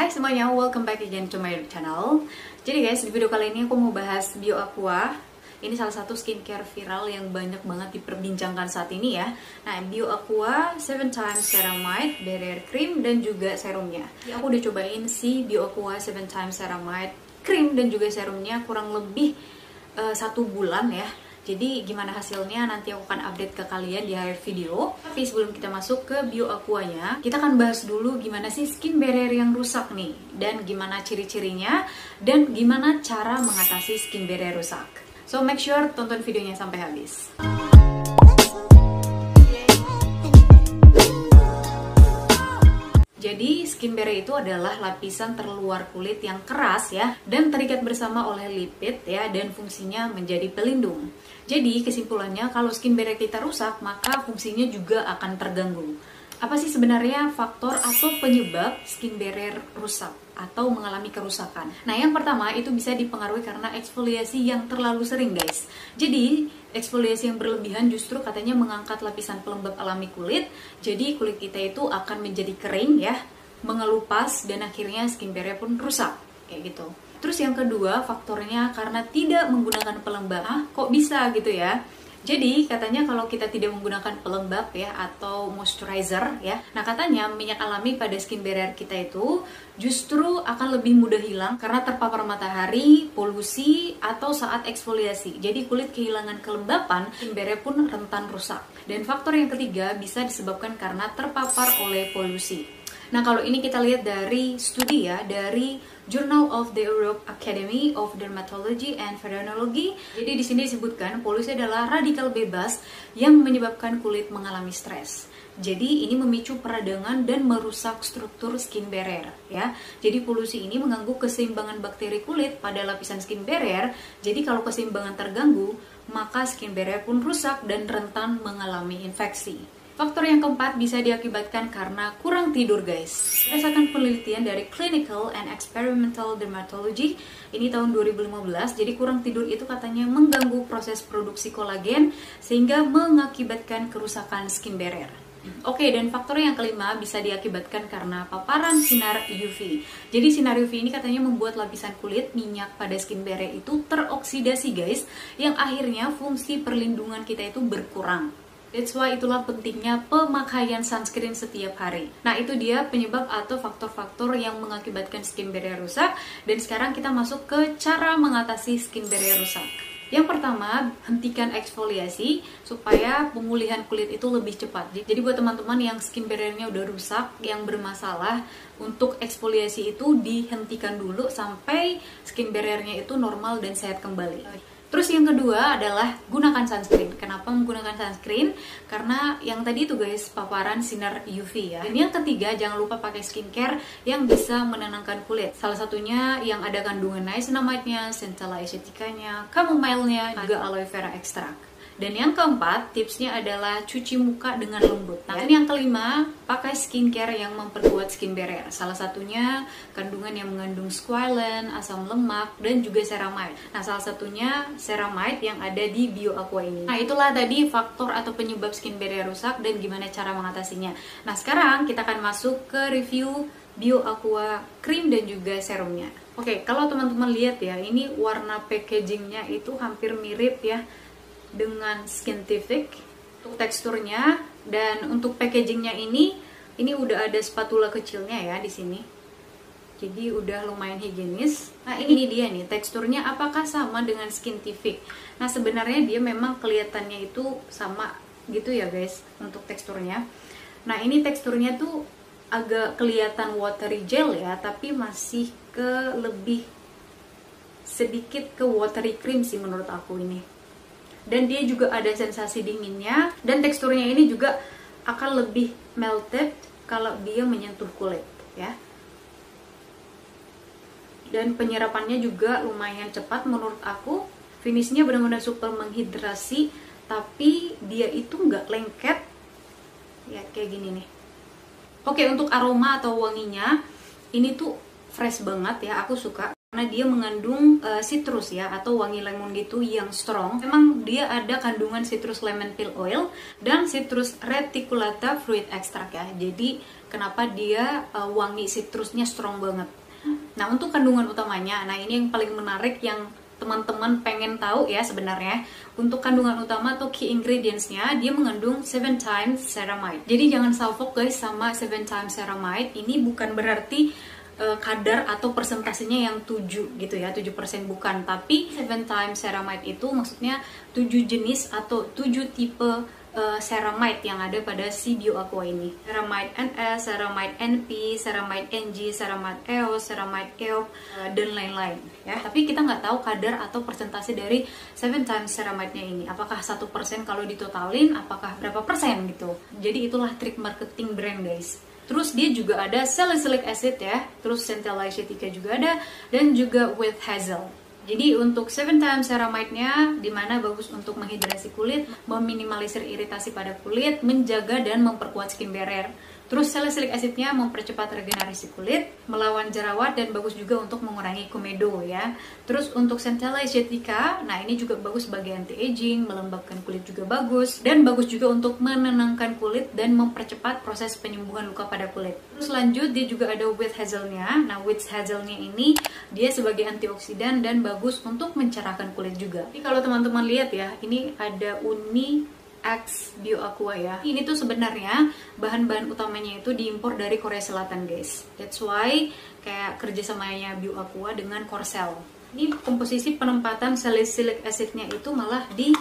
Hai semuanya, welcome back again to my channel. Jadi guys, di video kali ini aku mau bahas Bio Aqua. Ini salah satu skincare viral yang banyak banget diperbincangkan saat ini ya. Nah, Bio Aqua 7 times Ceramide Barrier Cream dan juga serumnya. Aku udah cobain si Bio Aqua 7 times Ceramide Cream dan juga serumnya kurang lebih 1 bulan ya. Jadi gimana hasilnya nanti aku akan update ke kalian di akhir video. Tapi sebelum kita masuk ke Bio Aquanya, kita akan bahas dulu gimana sih skin barrier yang rusak nih, dan gimana ciri-cirinya, dan gimana cara mengatasi skin barrier rusak. So make sure tonton videonya sampai habis. Jadi skin barrier itu adalah lapisan terluar kulit yang keras ya, dan terikat bersama oleh lipid ya, dan fungsinya menjadi pelindung. Jadi kesimpulannya, kalau skin barrier kita rusak, maka fungsinya juga akan terganggu. Apa sih sebenarnya faktor atau penyebab skin barrier rusak atau mengalami kerusakan? Nah, yang pertama itu bisa dipengaruhi karena eksfoliasi yang terlalu sering, guys. Jadi eksfoliasi yang berlebihan justru katanya mengangkat lapisan pelembab alami kulit. Jadi kulit kita itu akan menjadi kering ya, mengelupas, dan akhirnya skin barrier pun rusak kayak gitu. Terus yang kedua, faktornya karena tidak menggunakan pelembab. Kok bisa gitu ya? Jadi katanya kalau kita tidak menggunakan pelembab ya atau moisturizer ya, nah katanya minyak alami pada skin barrier kita itu justru akan lebih mudah hilang karena terpapar matahari, polusi, atau saat eksfoliasi. Jadi kulit kehilangan kelembapan, skin barrier pun rentan rusak. Dan faktor yang ketiga bisa disebabkan karena terpapar oleh polusi. Nah, kalau ini kita lihat dari studi ya, dari Journal of the Europe Academy of Dermatology and Venereology. Jadi di sini disebutkan polusi adalah radikal bebas yang menyebabkan kulit mengalami stres. Jadi ini memicu peradangan dan merusak struktur skin barrier ya. Jadi polusi ini mengganggu keseimbangan bakteri kulit pada lapisan skin barrier. Jadi kalau keseimbangan terganggu, maka skin barrier pun rusak dan rentan mengalami infeksi. Faktor yang keempat bisa diakibatkan karena kurang tidur, guys. Berdasarkan penelitian dari Clinical and Experimental Dermatology ini tahun 2015, jadi kurang tidur itu katanya mengganggu proses produksi kolagen sehingga mengakibatkan kerusakan skin barrier. Oke, dan faktor yang kelima bisa diakibatkan karena paparan sinar UV. Jadi sinar UV ini katanya membuat lapisan kulit minyak pada skin barrier itu teroksidasi, guys, yang akhirnya fungsi perlindungan kita itu berkurang. That's why itulah pentingnya pemakaian sunscreen setiap hari. Nah, itu dia penyebab atau faktor-faktor yang mengakibatkan skin barrier rusak. Dan sekarang kita masuk ke cara mengatasi skin barrier rusak. Yang pertama, hentikan eksfoliasi supaya pemulihan kulit itu lebih cepat. Jadi buat teman-teman yang skin barriernya udah rusak, yang bermasalah, untuk eksfoliasi itu dihentikan dulu sampai skin barriernya itu normal dan sehat kembali. Terus yang kedua adalah gunakan sunscreen. Kenapa menggunakan sunscreen? Karena yang tadi itu guys, paparan sinar UV ya. Dan yang ketiga, jangan lupa pakai skincare yang bisa menenangkan kulit. Salah satunya yang ada kandungan niacinamide-nya, centella asiatica-nya, chamomile-nya, juga aloe vera extract. Dan yang keempat, tipsnya adalah cuci muka dengan lembut. Nah, dan yang kelima, pakai skincare yang memperkuat skin barrier. Salah satunya kandungan yang mengandung squalene, asam lemak, dan juga ceramide. Nah, salah satunya ceramide yang ada di Bio Aqua ini. Nah, itulah tadi faktor atau penyebab skin barrier rusak dan gimana cara mengatasinya. Nah, sekarang kita akan masuk ke review Bio Aqua Cream dan juga serumnya. Oke, kalau teman-teman lihat ya, ini warna packagingnya itu hampir mirip ya dengan Skintific untuk teksturnya, dan untuk packagingnya ini udah ada spatula kecilnya ya di sini. Jadi udah lumayan higienis. Nah, ini dia nih teksturnya, apakah sama dengan Skintific? Nah, sebenarnya dia memang kelihatannya itu sama gitu ya guys untuk teksturnya. Nah, ini teksturnya tuh agak kelihatan watery gel ya, tapi masih ke lebih sedikit ke watery cream sih menurut aku ini. Dan dia juga ada sensasi dinginnya, dan teksturnya ini juga akan lebih melted kalau dia menyentuh kulit ya. Dan penyerapannya juga lumayan cepat menurut aku. Finishnya benar-benar super menghidrasi, tapi dia itu nggak lengket ya, kayak gini nih. Oke, untuk aroma atau wanginya ini tuh fresh banget ya, aku suka. Karena dia mengandung citrus ya, atau wangi lemon gitu yang strong. Memang dia ada kandungan citrus lemon peel oil dan citrus reticulata fruit extract ya. Jadi kenapa dia wangi citrusnya strong banget. Nah, untuk kandungan utamanya, nah ini yang paling menarik yang teman-teman pengen tahu ya sebenarnya. Untuk kandungan utama atau key ingredients-nya, dia mengandung 7 times ceramide. Jadi jangan salfok guys sama 7 times ceramide. Ini bukan berarti kadar atau persentasenya yang 7 gitu ya, 7% bukan, tapi 7 times ceramide itu maksudnya 7 jenis atau 7 tipe ceramide yang ada pada si BioAqua ini. Ceramide NS, ceramide NP, ceramide NG, ceramide EOS, ceramide EOP, dan lain-lain ya. Tapi kita nggak tahu kadar atau persentase dari 7 times ceramide-nya ini. Apakah 1% kalau ditotalin, apakah berapa persen gitu. Jadi itulah trik marketing brand guys. Terus dia juga ada salicylic acid ya, terus centella acetica juga ada, dan juga with hazel. Jadi untuk 7 times ceramide-nya dimana bagus untuk menghidrasi kulit, meminimalisir iritasi pada kulit, menjaga dan memperkuat skin barrier. Terus salicylic acid-nya mempercepat regenerasi kulit, melawan jerawat, dan bagus juga untuk mengurangi komedo ya. Terus untuk centella acetica, nah ini juga bagus sebagai anti-aging, melembabkan kulit juga bagus, dan bagus juga untuk menenangkan kulit dan mempercepat proses penyembuhan luka pada kulit. Terus lanjut dia juga ada with hazelnya. Nah with hazelnya ini dia sebagai antioksidan dan bagus untuk mencerahkan kulit juga. Jadi kalau teman-teman lihat ya, ini ada Uni X BioAqua ya. Ini tuh sebenarnya bahan-bahan utamanya itu diimpor dari Korea Selatan guys. That's why kayak kerjasamanya BioAqua dengan Korsel. Ini komposisi penempatan salicylic acidnya itu malah di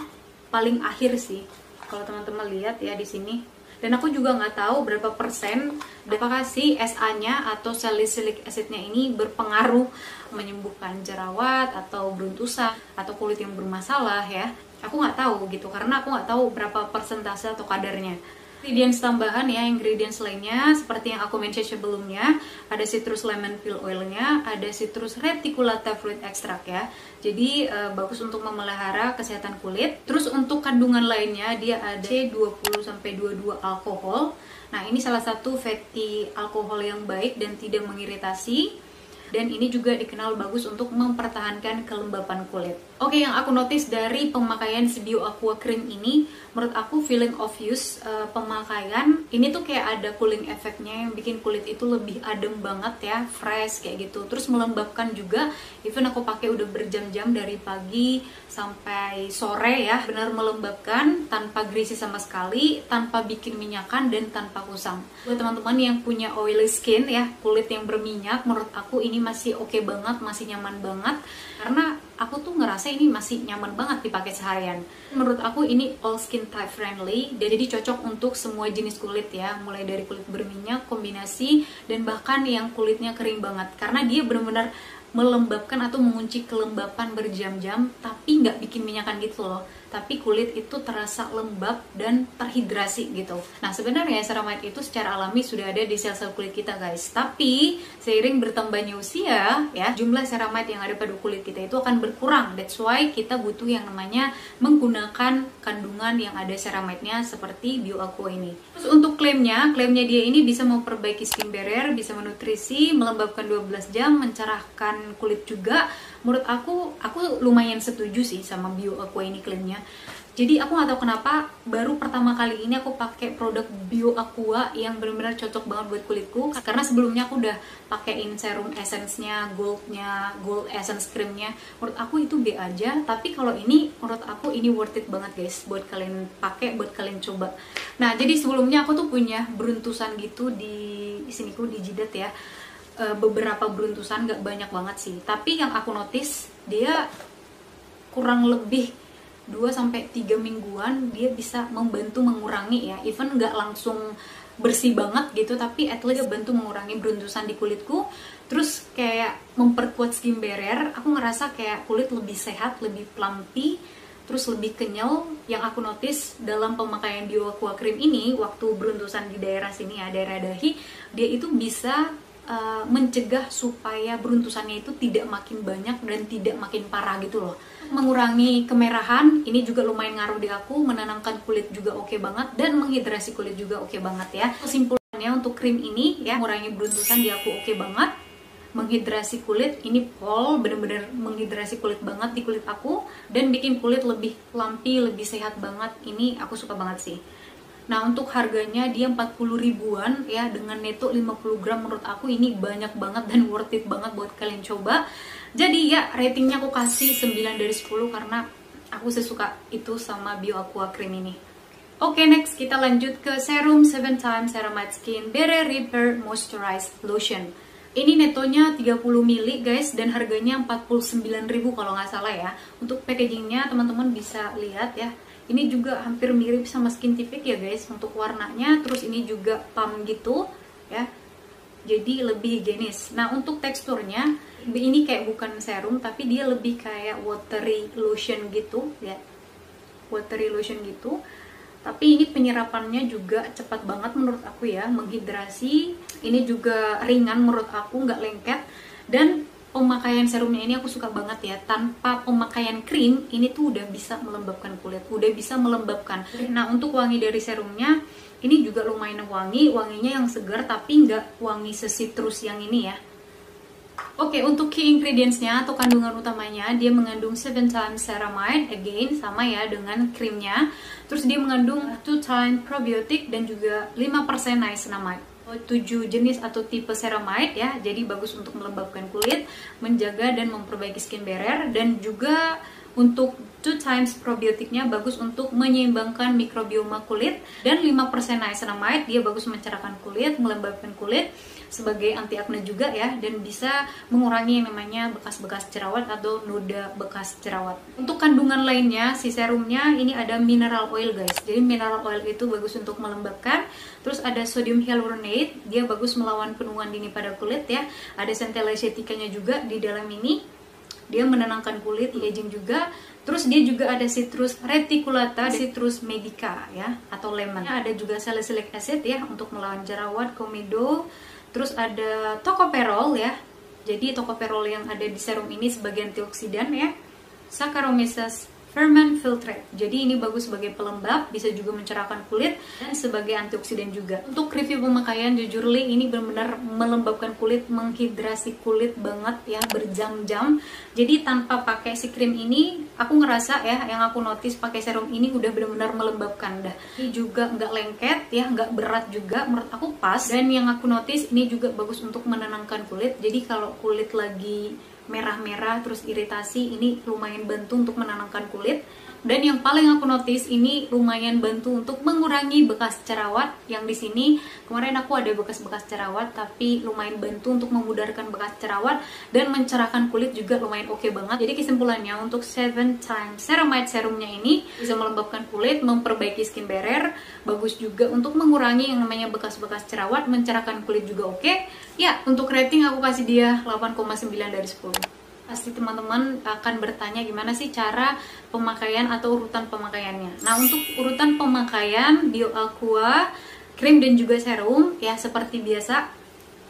paling akhir sih. Kalau teman-teman lihat ya di sini. Dan aku juga nggak tahu berapa persen apakah si SA-nya atau salicylic acidnya ini berpengaruh menyembuhkan jerawat atau beruntusan atau kulit yang bermasalah ya. Aku nggak tahu gitu karena aku nggak tahu berapa persentase atau kadarnya. Ingredients tambahan ya, ingredients lainnya seperti yang aku mention sebelumnya, ada citrus lemon peel oilnya, ada citrus reticulata fruit extract ya. Jadi bagus untuk memelihara kesehatan kulit. Terus untuk kandungan lainnya dia ada C20-22 alkohol. Nah ini salah satu fatty alkohol yang baik dan tidak mengiritasi. Dan ini juga dikenal bagus untuk mempertahankan kelembapan kulit. Oke, yang aku notice dari pemakaian si BioAqua Cream ini, menurut aku feeling of use pemakaian ini tuh kayak ada cooling efeknya yang bikin kulit itu lebih adem banget ya, fresh kayak gitu. Terus melembabkan juga, even aku pakai udah berjam-jam dari pagi sampai sore ya, benar melembabkan tanpa greasy sama sekali, tanpa bikin minyakan dan tanpa kusam. Buat teman-teman yang punya oily skin ya, kulit yang berminyak, menurut aku ini masih oke banget, masih nyaman banget karena aku tuh ngerasa ini masih nyaman banget dipakai seharian. Menurut aku ini all skin type friendly, jadi cocok untuk semua jenis kulit ya, mulai dari kulit berminyak, kombinasi, dan bahkan yang kulitnya kering banget karena dia benar-benar melembabkan atau mengunci kelembapan berjam-jam tapi nggak bikin minyakan gitu loh, tapi kulit itu terasa lembab dan terhidrasi gitu. Nah sebenarnya ceramide itu secara alami sudah ada di sel-sel kulit kita guys, tapi seiring bertambahnya usia ya, jumlah ceramide yang ada pada kulit kita itu akan berkurang. That's why kita butuh yang namanya menggunakan kandungan yang ada ceramide-nya seperti BioAqua ini. Terus untuk klaimnya dia ini bisa memperbaiki skin barrier, bisa menutrisi, melembabkan 12 jam, mencerahkan kulit juga. Menurut aku lumayan setuju sih sama BioAqua ini klaimnya. Jadi aku nggak tahu kenapa baru pertama kali ini aku pakai produk BioAqua yang benar-benar cocok banget buat kulitku. Karena sebelumnya aku udah pakein serum essence-nya, gold essence creamnya. Menurut aku itu B aja. Tapi kalau ini menurut aku ini worth it banget guys buat kalian pakai, buat kalian coba. Nah jadi sebelumnya aku tuh punya beruntusan gitu di siniku di jidat ya. Beberapa beruntusan, gak banyak banget sih, tapi yang aku notice dia kurang lebih 2-3 mingguan dia bisa membantu mengurangi ya, even gak langsung bersih banget gitu, tapi at least bantu mengurangi beruntusan di kulitku. Terus kayak memperkuat skin barrier, aku ngerasa kayak kulit lebih sehat, lebih plumpy, terus lebih kenyal. Yang aku notice dalam pemakaian BioAqua Cream ini waktu beruntusan di daerah sini ya, daerah dahi, dia itu bisa mencegah supaya beruntusannya itu tidak makin banyak dan tidak makin parah gitu loh. Mengurangi kemerahan ini juga lumayan ngaruh di aku, menenangkan kulit juga oke banget, dan menghidrasi kulit juga oke banget ya. Kesimpulannya untuk krim ini ya, mengurangi beruntusan di aku oke banget, menghidrasi kulit ini pol, bener-bener menghidrasi kulit banget di kulit aku, dan bikin kulit lebih lumpy, lebih sehat banget. Ini aku suka banget sih. Nah untuk harganya dia 40 ribuan ya, dengan neto 50 gram. Menurut aku ini banyak banget dan worth it banget buat kalian coba. Jadi ya ratingnya aku kasih 9 dari 10 karena aku sesuka itu sama Bio Aqua Cream ini. Oke, next kita lanjut ke serum 7 Times Ceramide Skin Barrier Repair Moisturized Lotion. Ini netonya 30 ml guys, dan harganya 49.000 kalau nggak salah ya. Untuk packagingnya teman-teman bisa lihat ya. Ini juga hampir mirip sama Skintific ya guys untuk warnanya. Terus ini juga pump gitu ya, jadi lebih higienis. Nah untuk teksturnya ini kayak bukan serum, tapi dia lebih kayak watery lotion gitu ya, watery lotion gitu. Tapi ini penyerapannya juga cepat banget menurut aku ya, menghidrasi. Ini juga ringan menurut aku, nggak lengket. Dan pemakaian serumnya ini aku suka banget ya, tanpa pemakaian krim ini tuh udah bisa melembabkan kulit, udah bisa melembabkan. Nah untuk wangi dari serumnya ini juga lumayan wangi, wanginya yang segar tapi nggak wangi sesitrus yang ini ya. Oke, untuk key ingredientsnya atau kandungan utamanya, dia mengandung 7 times ceramide, again sama ya dengan krimnya. Terus dia mengandung 2 times probiotik dan juga 5% niacinamide. 7 jenis atau tipe ceramide ya, jadi bagus untuk melembabkan kulit, menjaga dan memperbaiki skin barrier, dan juga untuk 2 times probiotiknya bagus untuk menyeimbangkan mikrobioma kulit, dan 5% niacinamide dia bagus mencerahkan kulit, melembabkan kulit sebagai anti akne juga ya, dan bisa mengurangi yang namanya bekas-bekas jerawat atau noda bekas jerawat. Untuk kandungan lainnya si serumnya ini ada mineral oil guys, jadi mineral oil itu bagus untuk melembabkan. Terus ada sodium hyaluronate, dia bagus melawan penuaan dini pada kulit ya. Ada centella aceticanya juga di dalam ini, dia menenangkan kulit, aging juga. Terus dia juga ada citrus reticulata, citrus medica ya, atau lemon. Ada juga salicylic acid ya untuk melawan jerawat, komedo. Terus ada tocopherol ya, jadi tocopherol yang ada di serum ini sebagai antioksidan ya. Saccharomyces ferment filtrate, jadi ini bagus sebagai pelembab, bisa juga mencerahkan kulit dan sebagai antioksidan juga. Untuk review pemakaian, jujur li ini benar-benar melembabkan kulit, menghidrasi kulit banget ya, berjam-jam. Jadi tanpa pakai si krim ini, aku ngerasa ya, yang aku notice pakai serum ini udah benar-benar melembabkan dah. Ini juga nggak lengket ya, nggak berat juga, menurut aku pas. Dan yang aku notice ini juga bagus untuk menenangkan kulit. Jadi kalau kulit lagi merah-merah terus iritasi, ini lumayan bantu untuk menenangkan kulit. Dan yang paling aku notice ini lumayan bantu untuk mengurangi bekas jerawat. Yang di sini kemarin aku ada bekas-bekas jerawat, tapi lumayan bantu untuk memudarkan bekas jerawat dan mencerahkan kulit juga lumayan oke banget. Jadi kesimpulannya untuk 7 times ceramide serumnya ini bisa melembabkan kulit, memperbaiki skin barrier, bagus juga untuk mengurangi yang namanya bekas-bekas jerawat, mencerahkan kulit juga oke. Ya, untuk rating aku kasih dia 8,9 dari 10. Pasti teman-teman akan bertanya gimana sih cara pemakaian atau urutan pemakaiannya. Nah untuk urutan pemakaian Bio Aqua krim dan juga serum ya seperti biasa.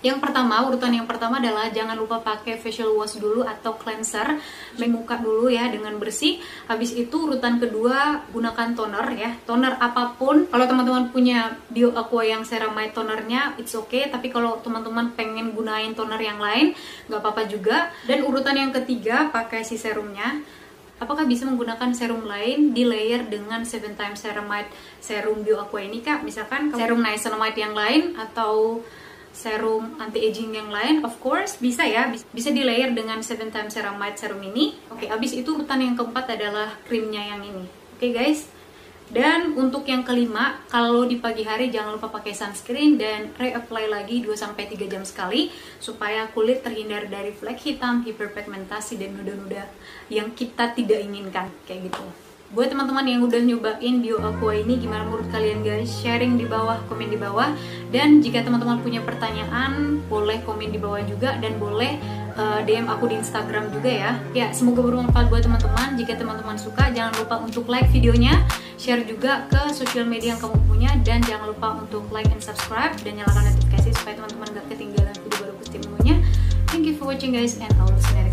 Yang pertama, urutan yang pertama adalah jangan lupa pakai facial wash dulu atau cleanser, muka dulu ya dengan bersih. Habis itu urutan kedua gunakan toner ya, toner apapun. Kalau teman-teman punya Bio Aqua yang ceramide tonernya, it's okay. Tapi kalau teman-teman pengen gunain toner yang lain, nggak apa-apa juga. Dan urutan yang ketiga, pakai si serumnya. Apakah bisa menggunakan serum lain di layer dengan 7 times ceramide serum Bio Aqua ini kak? Misalkan serum niacinamide yang lain atau serum anti-aging yang lain, of course bisa ya, bisa di layer dengan 7 times ceramide serum ini. Oke, abis itu urutan yang keempat adalah krimnya yang ini. Oke guys, dan untuk yang kelima, kalau di pagi hari jangan lupa pakai sunscreen dan reapply lagi 2-3 jam sekali supaya kulit terhindar dari flek hitam, hiperpigmentasi, dan noda-noda yang kita tidak inginkan kayak gitu. Buat teman-teman yang udah nyobain Bio Aqua ini, gimana menurut kalian guys? Sharing di bawah, komen di bawah. Dan jika teman-teman punya pertanyaan, boleh komen di bawah juga. Dan boleh DM aku di Instagram juga ya. Ya, semoga bermanfaat buat teman-teman. Jika teman-teman suka, jangan lupa untuk like videonya, share juga ke sosial media yang kamu punya. Dan jangan lupa untuk like and subscribe dan nyalakan notifikasi supaya teman-teman gak ketinggalan video baru selanjutnya. Thank you for watching guys, and I will see you